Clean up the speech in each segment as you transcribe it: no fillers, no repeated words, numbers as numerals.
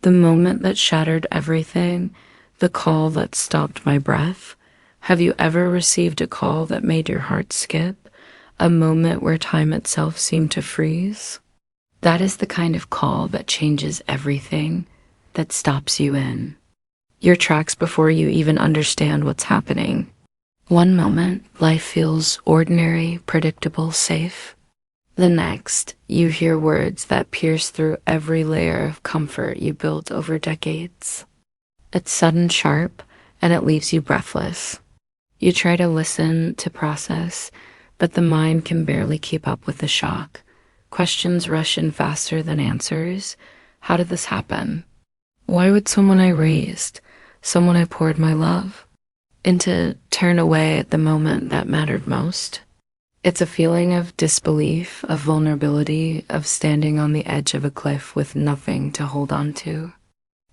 The moment that shattered everything, the call that stopped my breath. Have you ever received a call that made your heart skip? A moment where time itself seemed to freeze? That is the kind of call that changes everything, that stops you in your tracks before you even understand what's happening. One moment, life feels ordinary, predictable, safe. The next, you hear words that pierce through every layer of comfort you built over decades. It's sudden, sharp, and it leaves you breathless. You try to listen, to process, but the mind can barely keep up with the shock. Questions rush in faster than answers. How did this happen? Why would someone I raised, someone I poured my love into, turn away at the moment that mattered most? It's a feeling of disbelief, of vulnerability, of standing on the edge of a cliff with nothing to hold on to.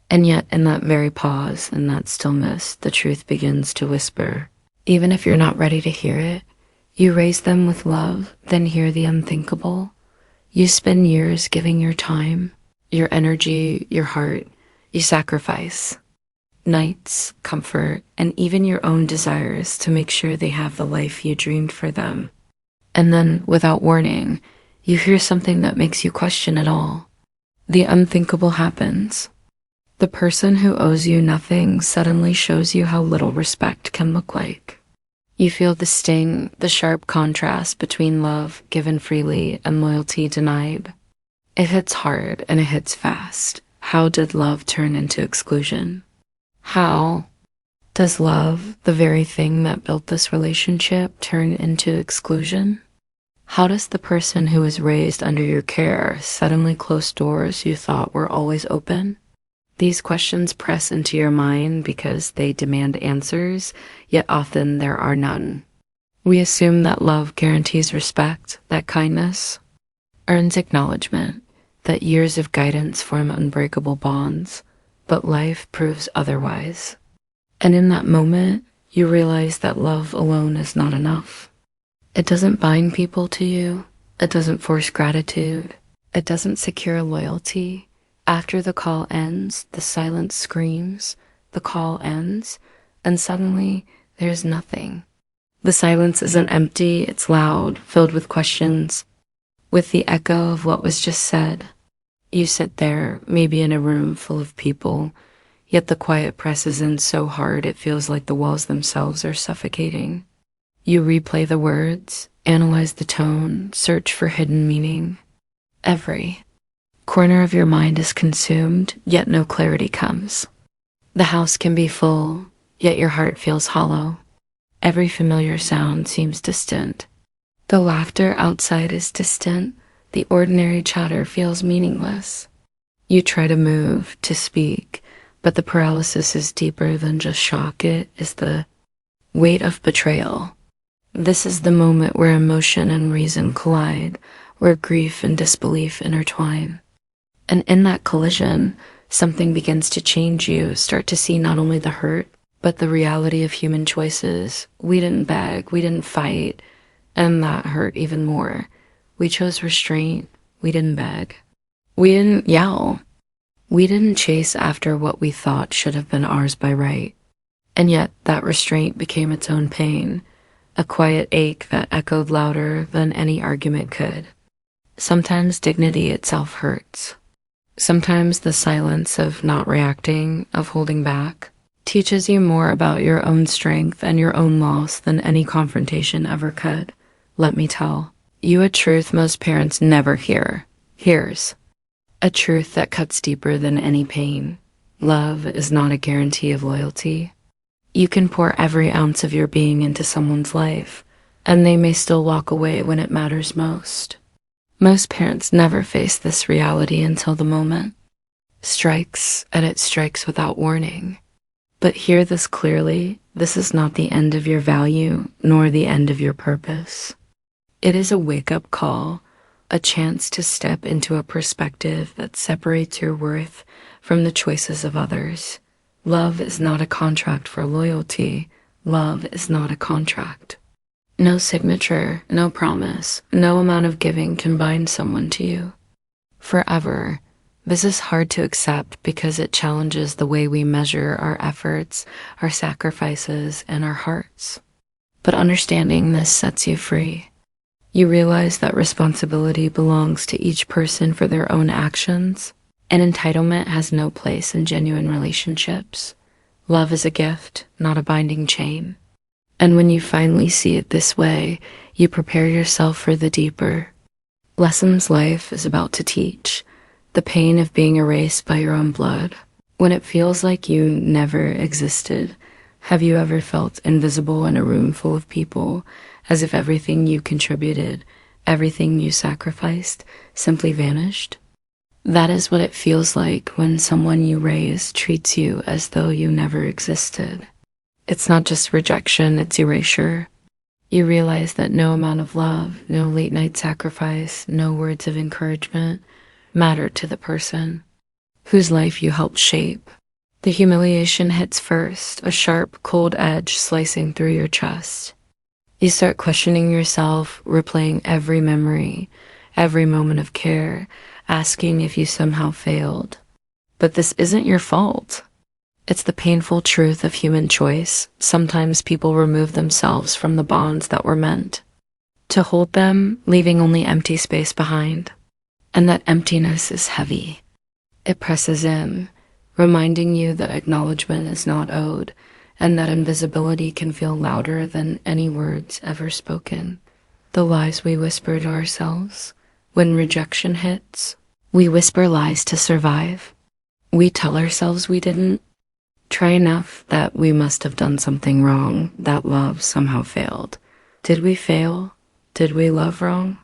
And yet, in that very pause, in that stillness, the truth begins to whisper. Even if you're not ready to hear it, you raise them with love, then hear the unthinkable. You spend years giving your time, your energy, your heart. You sacrifice nights, comfort, and even your own desires to make sure they have the life you dreamed for them. And then, without warning, you hear something that makes you question it all. The unthinkable happens. The person who owes you nothing suddenly shows you how little respect can look like. You feel the sting, the sharp contrast between love given freely and loyalty denied. It hits hard and it hits fast. How did love turn into exclusion? How does love, the very thing that built this relationship, turn into exclusion? How does the person who was raised under your care suddenly close doors you thought were always open? These questions press into your mind because they demand answers, yet often there are none. We assume that love guarantees respect, that kindness earns acknowledgement, that years of guidance form unbreakable bonds, but life proves otherwise. And in that moment, you realize that love alone is not enough. It doesn't bind people to you. It doesn't force gratitude. It doesn't secure loyalty. After the call ends, the silence screams. The call ends, and suddenly there's nothing. The silence isn't empty, it's loud, filled with questions, with the echo of what was just said. You sit there, maybe in a room full of people, yet the quiet presses in so hard it feels like the walls themselves are suffocating. You replay the words, analyze the tone, search for hidden meaning. Every corner of your mind is consumed, yet no clarity comes. The house can be full, yet your heart feels hollow. Every familiar sound seems distant. The laughter outside is distant. The ordinary chatter feels meaningless. You try to move, to speak, but the paralysis is deeper than just shock. It is the weight of betrayal. This is the moment where emotion and reason collide, where grief and disbelief intertwine. And in that collision, something begins to change. You start to see not only the hurt, but the reality of human choices. We didn't beg, we didn't fight, and that hurt even more. We chose restraint, we didn't beg. We didn't yell. We didn't chase after what we thought should have been ours by right. And yet that restraint became its own pain, a quiet ache that echoed louder than any argument could. Sometimes dignity itself hurts. Sometimes the silence of not reacting, of holding back, teaches you more about your own strength and your own loss than any confrontation ever could. Let me tell you a truth most parents never hears. A truth that cuts deeper than any pain. Love is not a guarantee of loyalty. You can pour every ounce of your being into someone's life, and they may still walk away when it matters most. Most parents never face this reality until the moment strikes, and it strikes without warning. But hear this clearly, this is not the end of your value, nor the end of your purpose. It is a wake-up call, a chance to step into a perspective that separates your worth from the choices of others. Love is not a contract for loyalty. Love is not a contract. No signature, no promise, no amount of giving can bind someone to you forever. This is hard to accept because it challenges the way we measure our efforts, our sacrifices, and our hearts. But understanding this sets you free. You realize that responsibility belongs to each person for their own actions, and entitlement has no place in genuine relationships. Love is a gift, not a binding chain. And when you finally see it this way, you prepare yourself for the deeper lessons life is about to teach. The pain of being erased by your own blood. When it feels like you never existed, have you ever felt invisible in a room full of people, as if everything you contributed, everything you sacrificed, simply vanished? That is what it feels like when someone you raised treats you as though you never existed. It's not just rejection, it's erasure. You realize that no amount of love, no late night sacrifice, no words of encouragement mattered to the person whose life you helped shape. The humiliation hits first, a sharp, cold edge slicing through your chest. You start questioning yourself, replaying every memory, every moment of care, asking if you somehow failed. But this isn't your fault. It's the painful truth of human choice. Sometimes people remove themselves from the bonds that were meant to hold them, leaving only empty space behind. And that emptiness is heavy. It presses in, reminding you that acknowledgement is not owed, and that invisibility can feel louder than any words ever spoken. The lies we whisper to ourselves. When rejection hits, we whisper lies to survive. We tell ourselves we didn't try enough, that we must have done something wrong, that love somehow failed. Did we fail? Did we love wrong?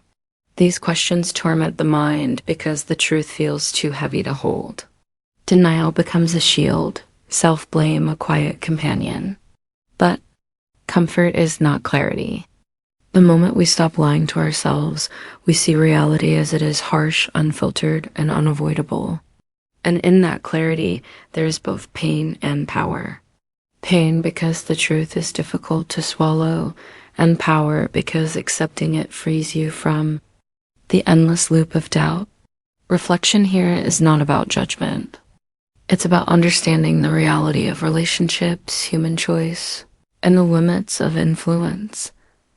These questions torment the mind because the truth feels too heavy to hold. Denial becomes a shield, self-blame a quiet companion. But comfort is not clarity. The moment we stop lying to ourselves, we see reality as it is, harsh, unfiltered, and unavoidable. And in that clarity, there is both pain and power. Pain because the truth is difficult to swallow, and power because accepting it frees you from the endless loop of doubt. Reflection here is not about judgment. It's about understanding the reality of relationships, human choice, and the limits of influence.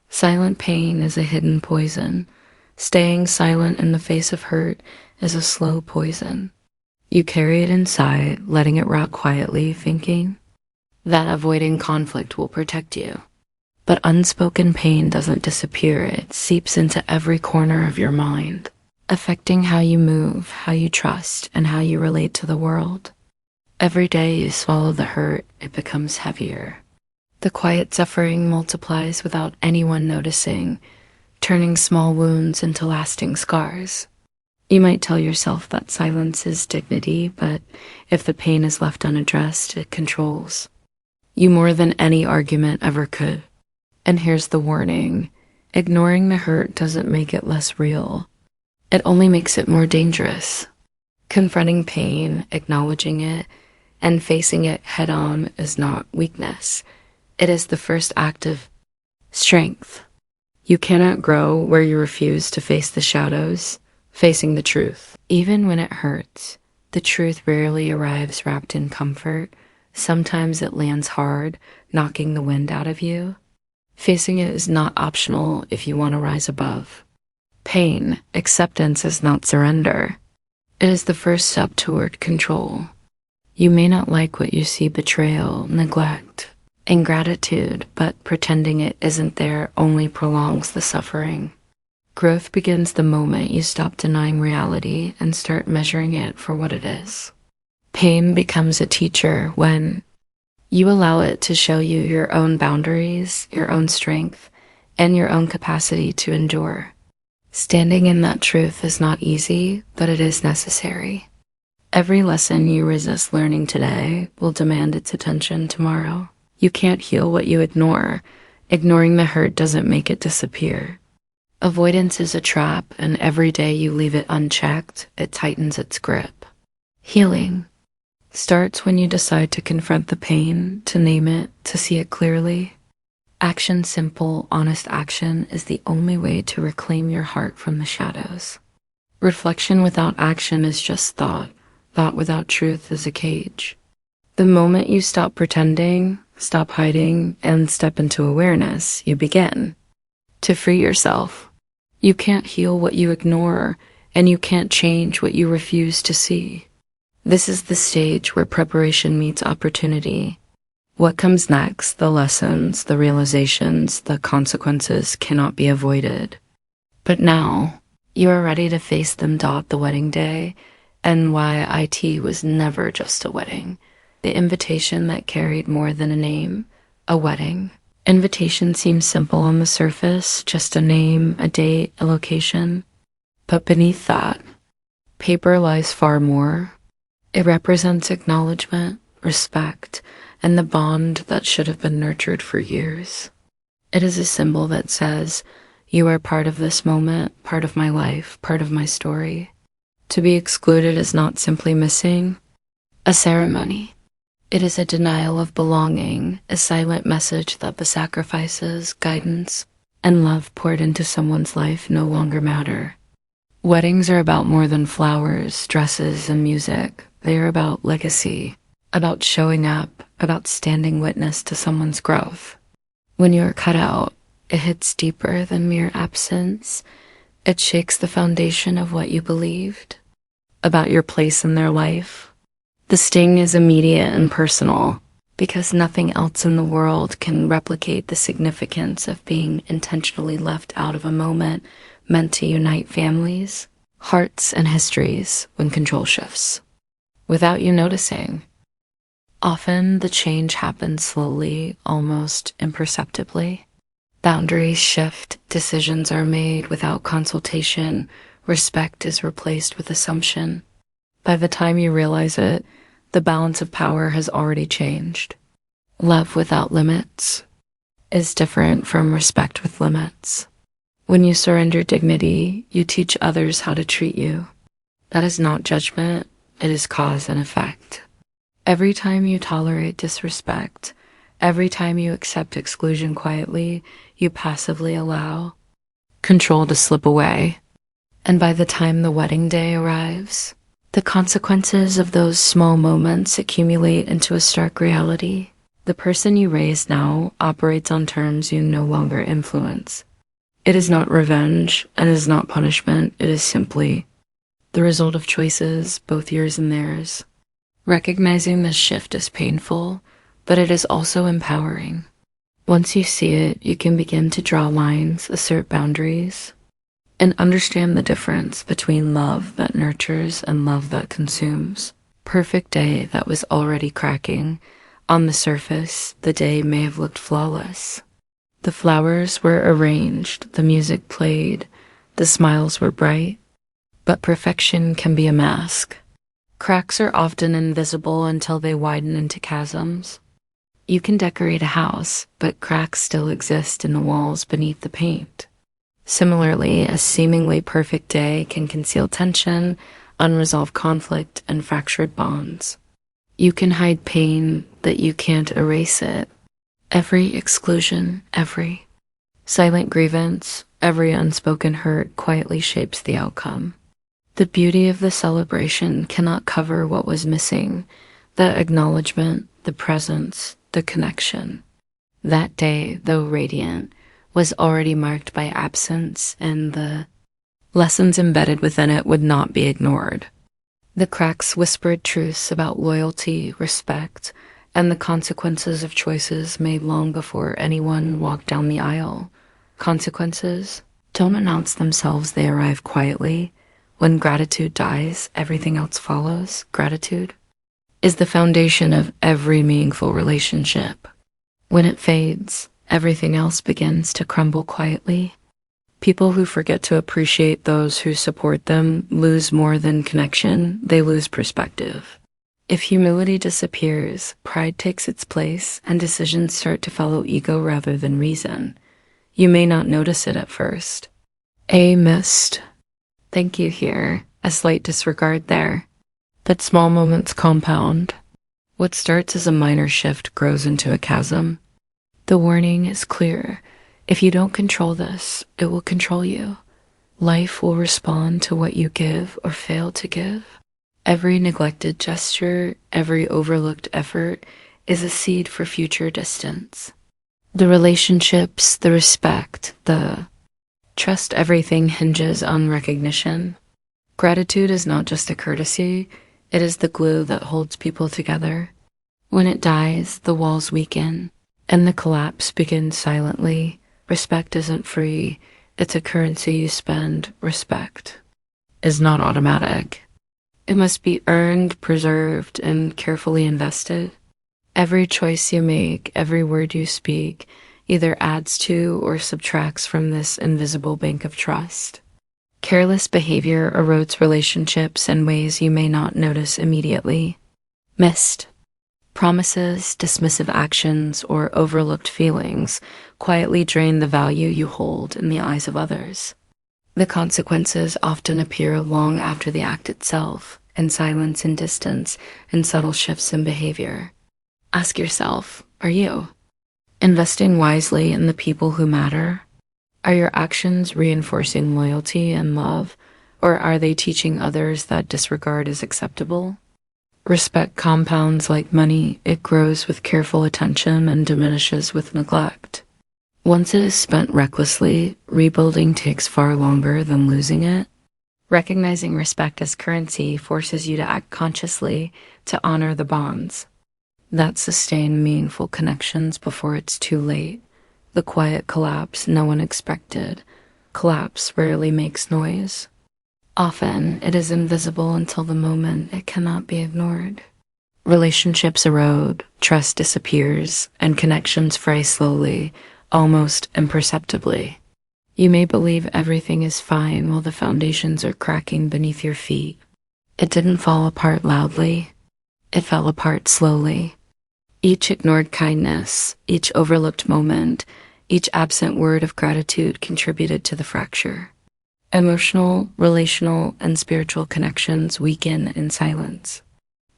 Silent pain is a hidden poison. Staying silent in the face of hurt is a slow poison. You carry it inside, letting it rot quietly, thinking that avoiding conflict will protect you. But unspoken pain doesn't disappear. It seeps into every corner of your mind, affecting how you move, how you trust, and how you relate to the world. Every day you swallow the hurt, it becomes heavier. The quiet suffering multiplies without anyone noticing, turning small wounds into lasting scars. You might tell yourself that silence is dignity, but if the pain is left unaddressed, it controls you more than any argument ever could. And here's the warning. Ignoring the hurt doesn't make it less real. It only makes it more dangerous. Confronting pain, acknowledging it, and facing it head-on is not weakness. It is the first act of strength. You cannot grow where you refuse to face the shadows, facing the truth. Even when it hurts, the truth rarely arrives wrapped in comfort. Sometimes it lands hard, knocking the wind out of you. Facing it is not optional if you want to rise above. Pain, acceptance is not surrender. It is the first step toward control. You may not like what you see: betrayal, neglect, ingratitude, but pretending it isn't there only prolongs the suffering. Growth begins the moment you stop denying reality and start measuring it for what it is. Pain becomes a teacher when you allow it to show you your own boundaries, your own strength, and your own capacity to endure. Standing in that truth is not easy, but it is necessary. Every lesson you resist learning today will demand its attention tomorrow. You can't heal what you ignore. Ignoring the hurt doesn't make it disappear. Avoidance is a trap, and every day you leave it unchecked, it tightens its grip. Healing starts when you decide to confront the pain, to name it, to see it clearly. Action, simple, honest action, is the only way to reclaim your heart from the shadows. Reflection without action is just thought. Thought without truth is a cage. The moment you stop pretending, stop hiding, and step into awareness, you begin to free yourself. You can't heal what you ignore, and you can't change what you refuse to see. This is the stage where preparation meets opportunity. What comes next, the lessons, the realizations, the consequences, cannot be avoided. But now, you are ready to face them. The wedding day, and why it was never just a wedding. The invitation that carried more than a name, a wedding. Invitation seems simple on the surface, just a name, a date, a location. But beneath that, paper lies far more. It represents acknowledgement, respect, and the bond that should have been nurtured for years. It is a symbol that says, you are part of this moment, part of my life, part of my story. To be excluded is not simply missing a ceremony. It is a denial of belonging, a silent message that the sacrifices, guidance, and love poured into someone's life no longer matter. Weddings are about more than flowers, dresses, and music. They are about legacy, about showing up, about standing witness to someone's growth. When you are cut out, it hits deeper than mere absence. It shakes the foundation of what you believed about your place in their life. The sting is immediate and personal, because nothing else in the world can replicate the significance of being intentionally left out of a moment meant to unite families, hearts, and histories when control shifts. Without you noticing. Often the change happens slowly, almost imperceptibly. Boundaries shift, decisions are made without consultation, respect is replaced with assumption. By the time you realize it, the balance of power has already changed. Love without limits is different from respect with limits. When you surrender dignity, you teach others how to treat you. That is not judgment, it is cause and effect. Every time you tolerate disrespect, every time you accept exclusion quietly, you passively allow control to slip away. And by the time the wedding day arrives, the consequences of those small moments accumulate into a stark reality. The person you raise now operates on terms you no longer influence. It is not revenge, and it is not punishment, it is simply the result of choices, both yours and theirs. Recognizing this shift is painful, but it is also empowering. Once you see it, you can begin to draw lines, assert boundaries, and understand the difference between love that nurtures and love that consumes. Perfect day that was already cracking. On the surface, the day may have looked flawless. The flowers were arranged, the music played, the smiles were bright. But perfection can be a mask. Cracks are often invisible until they widen into chasms. You can decorate a house, but cracks still exist in the walls beneath the paint. Similarly, a seemingly perfect day can conceal tension, unresolved conflict, and fractured bonds. You can hide pain, but you can't erase it. Every exclusion, every silent grievance, every unspoken hurt quietly shapes the outcome. The beauty of the celebration cannot cover what was missing, the acknowledgement, the presence, the connection. That day, though radiant, was already marked by absence, and the lessons embedded within it would not be ignored. The cracks whispered truths about loyalty, respect, and the consequences of choices made long before anyone walked down the aisle. Consequences don't announce themselves, they arrive quietly. When gratitude dies, everything else follows. Gratitude is the foundation of every meaningful relationship. When it fades, everything else begins to crumble quietly. People who forget to appreciate those who support them lose more than connection, they lose perspective. If humility disappears, pride takes its place, and decisions start to follow ego rather than reason. You may not notice it at first. A missed. Thank you here, a slight disregard there. But small moments compound. What starts as a minor shift grows into a chasm. The warning is clear. If you don't control this, it will control you. Life will respond to what you give or fail to give. Every neglected gesture, every overlooked effort is a seed for future distance. The relationships, the respect, the trust, everything hinges on recognition. Gratitude is not just a courtesy, it is the glue that holds people together. When it dies, the walls weaken, and the collapse begins silently. Respect isn't free, it's a currency you spend. Respect is not automatic. It must be earned, preserved, and carefully invested. Every choice you make, every word you speak, either adds to or subtracts from this invisible bank of trust. Careless behavior erodes relationships in ways you may not notice immediately. Missed promises, dismissive actions, or overlooked feelings quietly drain the value you hold in the eyes of others. The consequences often appear long after the act itself, in silence and distance, and subtle shifts in behavior. Ask yourself, are you investing wisely in the people who matter? Are your actions reinforcing loyalty and love, or are they teaching others that disregard is acceptable? Respect compounds like money. It grows with careful attention and diminishes with neglect. Once it is spent recklessly, rebuilding takes far longer than losing it. Recognizing respect as currency forces you to act consciously to honor the bonds that sustain meaningful connections before it's too late. The quiet collapse no one expected. Collapse rarely makes noise. Often, it is invisible until the moment it cannot be ignored. Relationships erode, trust disappears, and connections fray slowly, almost imperceptibly. You may believe everything is fine while the foundations are cracking beneath your feet. It didn't fall apart loudly. It fell apart slowly. Each ignored kindness, each overlooked moment, each absent word of gratitude contributed to the fracture. Emotional, relational, and spiritual connections weaken in silence.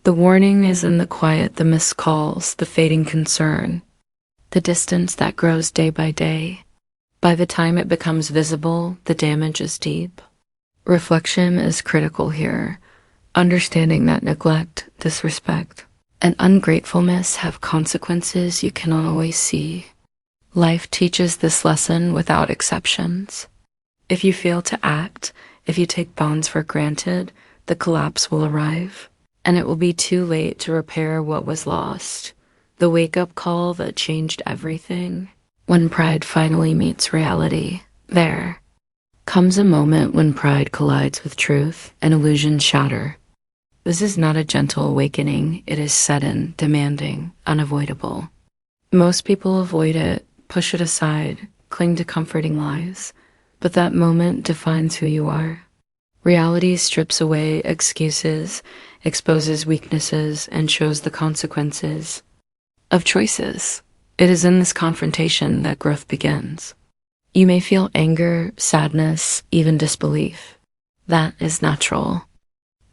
The warning is in the quiet, the missed calls, the fading concern, the distance that grows day by day. By the time it becomes visible, the damage is deep. Reflection is critical here, understanding that neglect, disrespect, and ungratefulness have consequences you cannot always see. Life teaches this lesson without exceptions. If you fail to act, if you take bonds for granted, the collapse will arrive, and it will be too late to repair what was lost. The wake-up call that changed everything. When pride finally meets reality, there comes a moment when pride collides with truth and illusions shatter. This is not a gentle awakening, it is sudden, demanding, unavoidable. Most people avoid it, push it aside, cling to comforting lies. But that moment defines who you are. Reality strips away excuses, exposes weaknesses, and shows the consequences of choices. It is in this confrontation that growth begins. You may feel anger, sadness, even disbelief. That is natural.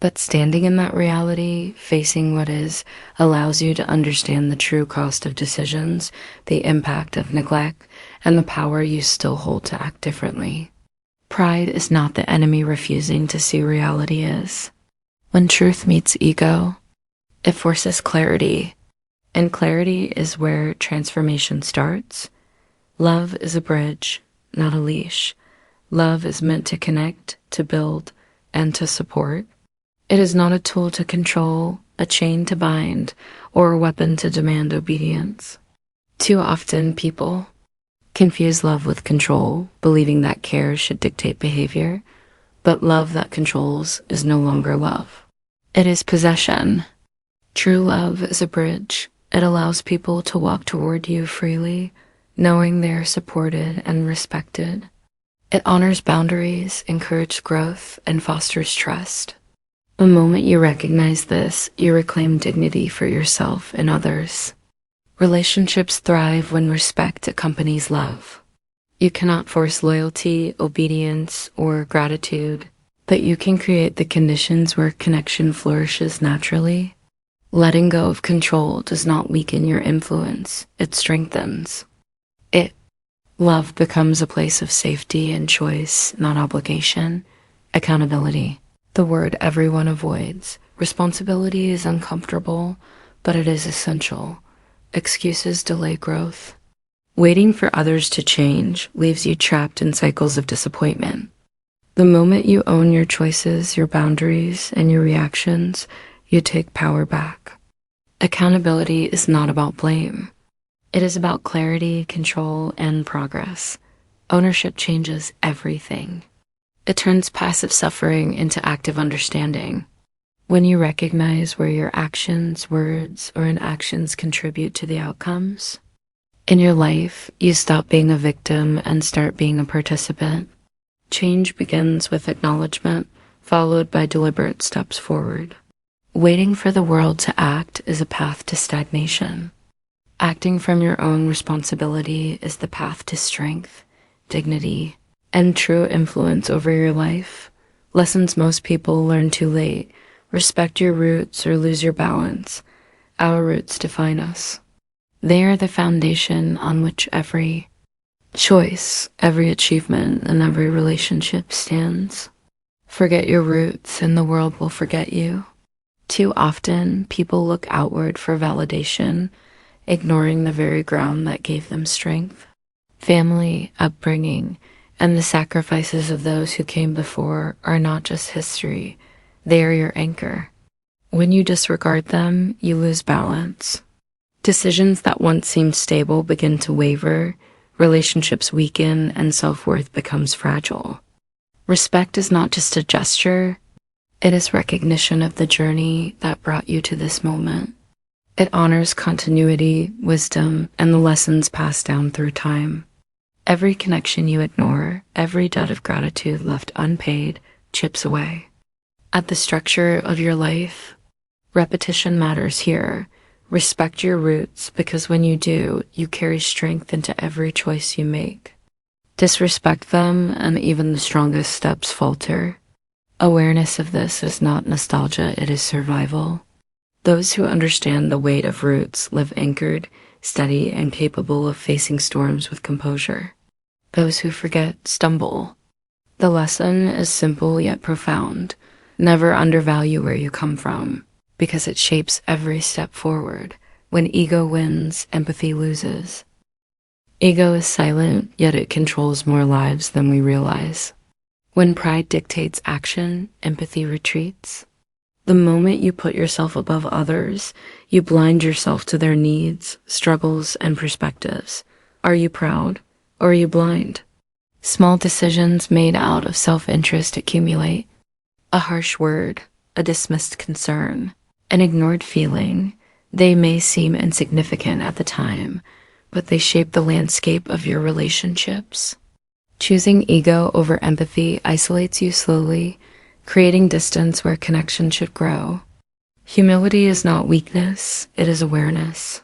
But standing in that reality, facing what is, allows you to understand the true cost of decisions, the impact of neglect, and the power you still hold to act differently. Pride is not the enemy refusing to see reality is. When truth meets ego, it forces clarity, and clarity is where transformation starts. Love is a bridge, not a leash. Love is meant to connect, to build, and to support. It is not a tool to control, a chain to bind, or a weapon to demand obedience. Too often, people confuse love with control, believing that care should dictate behavior, but love that controls is no longer love. It is possession. True love is a bridge. It allows people to walk toward you freely, knowing they are supported and respected. It honors boundaries, encourages growth, and fosters trust. The moment you recognize this, you reclaim dignity for yourself and others. Relationships thrive when respect accompanies love. You cannot force loyalty, obedience, or gratitude, but you can create the conditions where connection flourishes naturally. Letting go of control does not weaken your influence, it strengthens it. Love becomes a place of safety and choice, not obligation. Accountability, the word everyone avoids, Responsibility is uncomfortable, but it is essential. Excuses delay growth. Waiting for others to change leaves you trapped in cycles of disappointment. The moment you own your choices, your boundaries, and your reactions, you take power back. Accountability is not about blame. It is about clarity, control, and progress. Ownership changes everything. It turns passive suffering into active understanding. When you recognize where your actions, words, or inactions contribute to the outcomes in your life, you stop being a victim and start being a participant. Change begins with acknowledgement, followed by deliberate steps forward. Waiting for the world to act is a path to stagnation. Acting from your own responsibility is the path to strength, dignity, and true influence over your life. Lessons most people learn too late. Respect your roots or lose your balance. Our roots define us. They are the foundation on which every choice, every achievement, and every relationship stands. Forget your roots and the world will forget you. Too often, people look outward for validation, ignoring the very ground that gave them strength. Family, upbringing, and the sacrifices of those who came before are not just history, they are your anchor. When you disregard them, you lose balance. Decisions that once seemed stable begin to waver, relationships weaken, and self-worth becomes fragile. Respect is not just a gesture, it is recognition of the journey that brought you to this moment. It honors continuity, wisdom, and the lessons passed down through time. Every connection you ignore, every debt of gratitude left unpaid, chips away. At the structure of your life, repetition matters here. Respect your roots, because when you do, you carry strength into every choice you make. Disrespect them, and even the strongest steps falter. Awareness of this is not nostalgia, it is survival. Those who understand the weight of roots live anchored, steady, and capable of facing storms with composure. Those who forget stumble. The lesson is simple yet profound. Never undervalue where you come from, because it shapes every step forward. When ego wins, empathy loses. Ego is silent, yet it controls more lives than we realize. When pride dictates action, empathy retreats. The moment you put yourself above others, you blind yourself to their needs, struggles, and perspectives. Are you proud, or are you blind? Small decisions made out of self-interest accumulate. A harsh word, a dismissed concern, an ignored feeling. They may seem insignificant at the time, but they shape the landscape of your relationships. Choosing ego over empathy isolates you slowly, creating distance where connection should grow. Humility is not weakness, it is awareness.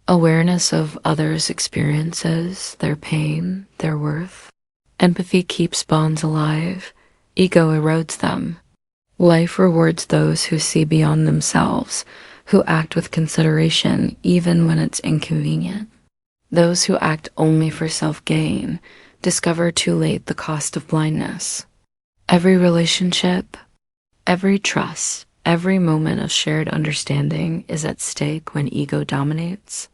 Awareness of others' experiences, their pain, their worth. Empathy keeps bonds alive, ego erodes them. Life rewards those who see beyond themselves, who act with consideration even when it's inconvenient. Those who act only for self-gain discover too late the cost of blindness. Every relationship, every trust, every moment of shared understanding is at stake when ego dominates.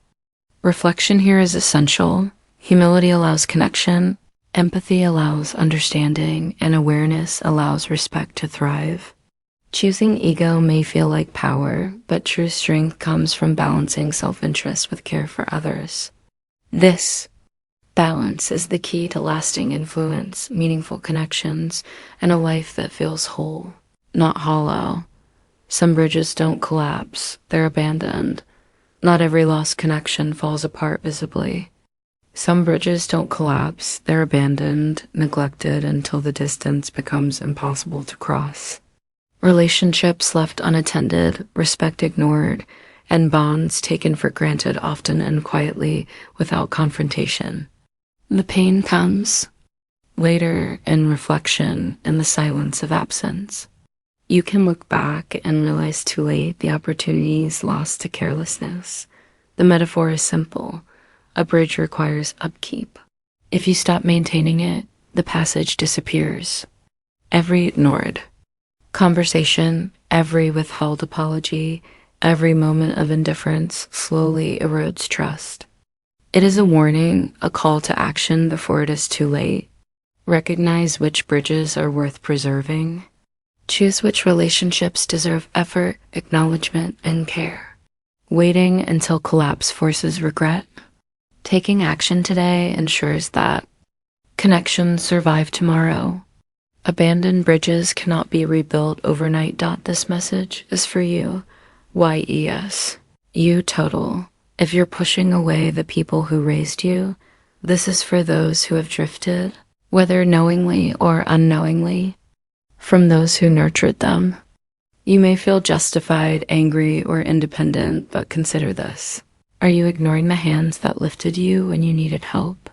Reflection here is essential. Humility allows connection, empathy allows understanding, and awareness allows respect to thrive. Choosing ego may feel like power, but true strength comes from balancing self-interest with care for others. This balance is the key to lasting influence, meaningful connections, and a life that feels whole, not hollow. Some bridges don't collapse, they're abandoned. Not every lost connection falls apart visibly. Some bridges don't collapse, they're abandoned, neglected until the distance becomes impossible to cross. Relationships left unattended, respect ignored, and bonds taken for granted often end quietly without confrontation. The pain comes later in reflection, in the silence of absence. You can look back and realize too late the opportunities lost to carelessness. The metaphor is simple. A bridge requires upkeep. If you stop maintaining it, the passage disappears. Every ignored, Conversation, every withheld apology, every moment of indifference slowly erodes trust. It is a warning, a call to action before it is too late. Recognize which bridges are worth preserving. Choose which relationships deserve effort, acknowledgement, and care. Waiting until collapse forces regret. Taking action today ensures that connections survive tomorrow. Abandoned bridges cannot be rebuilt overnight. This message is for you. YES. You total. If you're pushing away the people who raised you, this is for those who have drifted, whether knowingly or unknowingly, from those who nurtured them. You may feel justified, angry, or independent, but consider this. Are you ignoring the hands that lifted you when you needed help?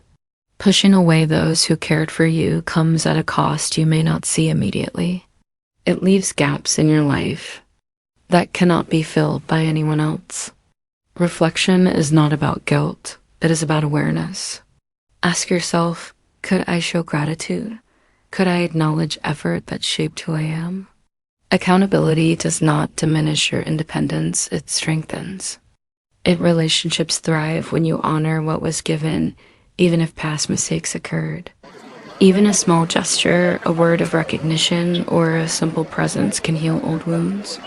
Pushing away those who cared for you comes at a cost you may not see immediately. It leaves gaps in your life that cannot be filled by anyone else. Reflection is not about guilt, it is about awareness. Ask yourself, could I show gratitude? Could I acknowledge effort that shaped who I am? Accountability does not diminish your independence, it strengthens. Relationships thrive when you honor what was given, even if past mistakes occurred. Even a small gesture, a word of recognition, or a simple presence can heal old wounds.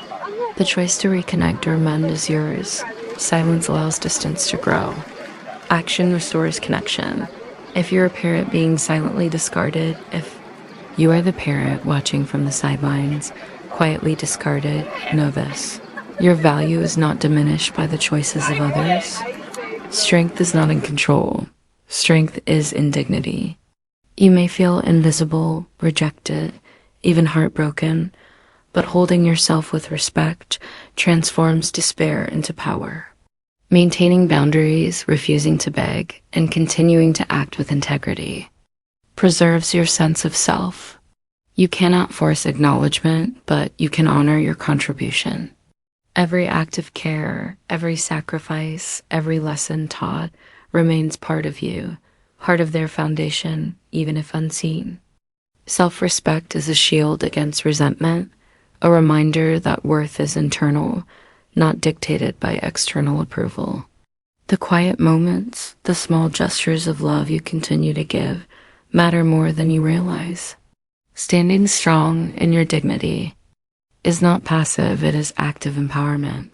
The choice to reconnect or mend is yours. Silence allows distance to grow. Action restores connection. If you're a parent being silently discarded, if you are the parent watching from the sidelines, quietly discarded, know this. Your value is not diminished by the choices of others. Strength is not in control. Strength is in dignity. You may feel invisible, rejected, even heartbroken, but holding yourself with respect transforms despair into power. Maintaining boundaries, refusing to beg, and continuing to act with integrity preserves your sense of self. You cannot force acknowledgement, but you can honor your contribution. Every act of care, every sacrifice, every lesson taught remains part of you, part of their foundation, even if unseen. Self-respect is a shield against resentment, a reminder that worth is internal, not dictated by external approval. The quiet moments, the small gestures of love you continue to give, matter more than you realize. Standing strong in your dignity is not passive, it is active empowerment.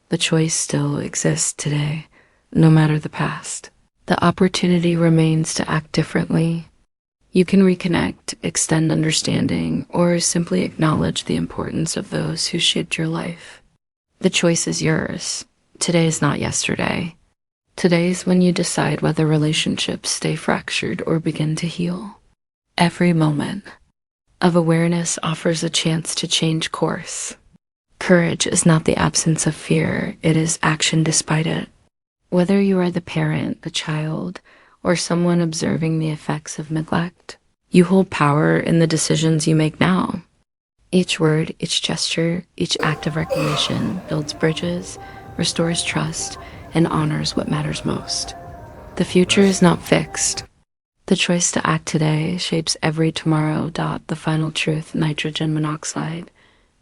The choice still exists today, no matter the past. The opportunity remains to act differently. You can reconnect, extend understanding, or simply acknowledge the importance of those who shaped your life. The choice is yours. Today is not yesterday. Today is when you decide whether relationships stay fractured or begin to heal. Every moment of awareness offers a chance to change course. Courage is not the absence of fear, it is action despite it. Whether you are the parent, the child, or someone observing the effects of neglect, you hold power in the decisions you make now. Each word, each gesture, each act of recognition builds bridges, restores trust, and honors what matters most. The future is not fixed. The choice to act today shapes every tomorrow. The final truth, nitrogen monoxide.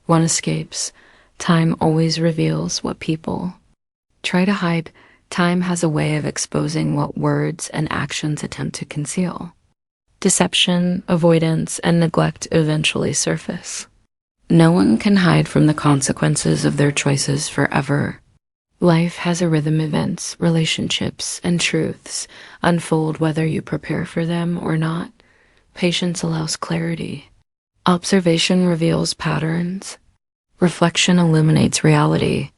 One escapes. Time always reveals what people try to hide. Time has a way of exposing what words and actions attempt to conceal. Deception, avoidance, and neglect eventually surface. No one can hide from the consequences of their choices forever. Life has a rhythm. Events, relationships, and truths unfold whether you prepare for them or not. Patience allows clarity. Observation reveals patterns. Reflection illuminates reality.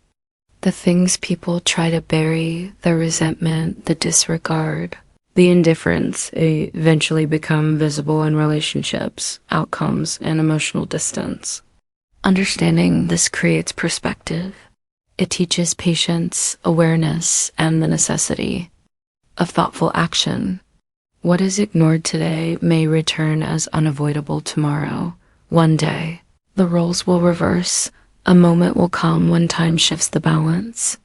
The things people try to bury, the resentment, the disregard, the indifference, eventually become visible in relationships, outcomes, and emotional distance. Understanding this creates perspective. It teaches patience, awareness, and the necessity of thoughtful action. What is ignored today may return as unavoidable tomorrow. One day, the roles will reverse. A moment will come when time shifts the balance.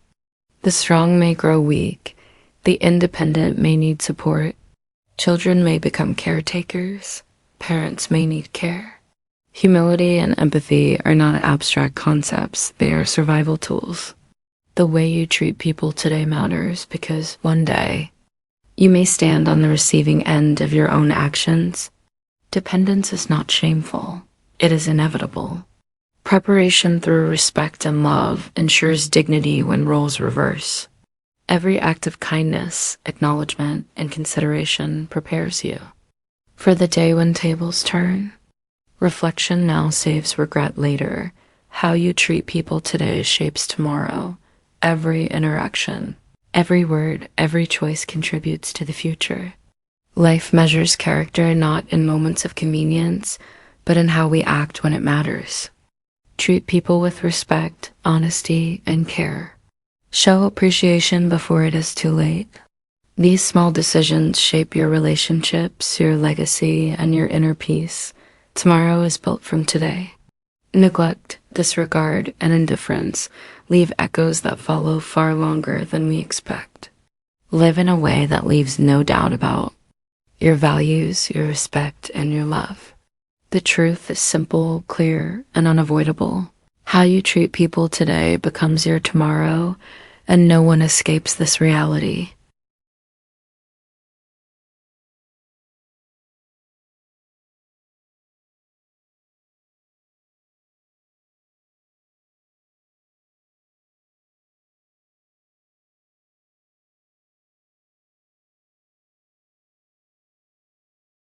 The strong may grow weak. The independent may need support. Children may become caretakers. Parents may need care. Humility and empathy are not abstract concepts, they are survival tools. The way you treat people today matters because one day you may stand on the receiving end of your own actions. Dependence is not shameful, it is inevitable. Preparation through respect and love ensures dignity when roles reverse. Every act of kindness, acknowledgement, and consideration prepares you for the day when tables turn. Reflection now saves regret later. How you treat people today shapes tomorrow. Every interaction, every word, every choice contributes to the future. Life measures character not in moments of convenience, but in how we act when it matters. Treat people with respect, honesty, and care. Show appreciation before it is too late. These small decisions shape your relationships, your legacy, and your inner peace. Tomorrow is built from today. Neglect, disregard, and indifference leave echoes that follow far longer than we expect. Live in a way that leaves no doubt about your values, your respect, and your love. The truth is simple, clear, and unavoidable. How you treat people today becomes your tomorrow, and no one escapes this reality.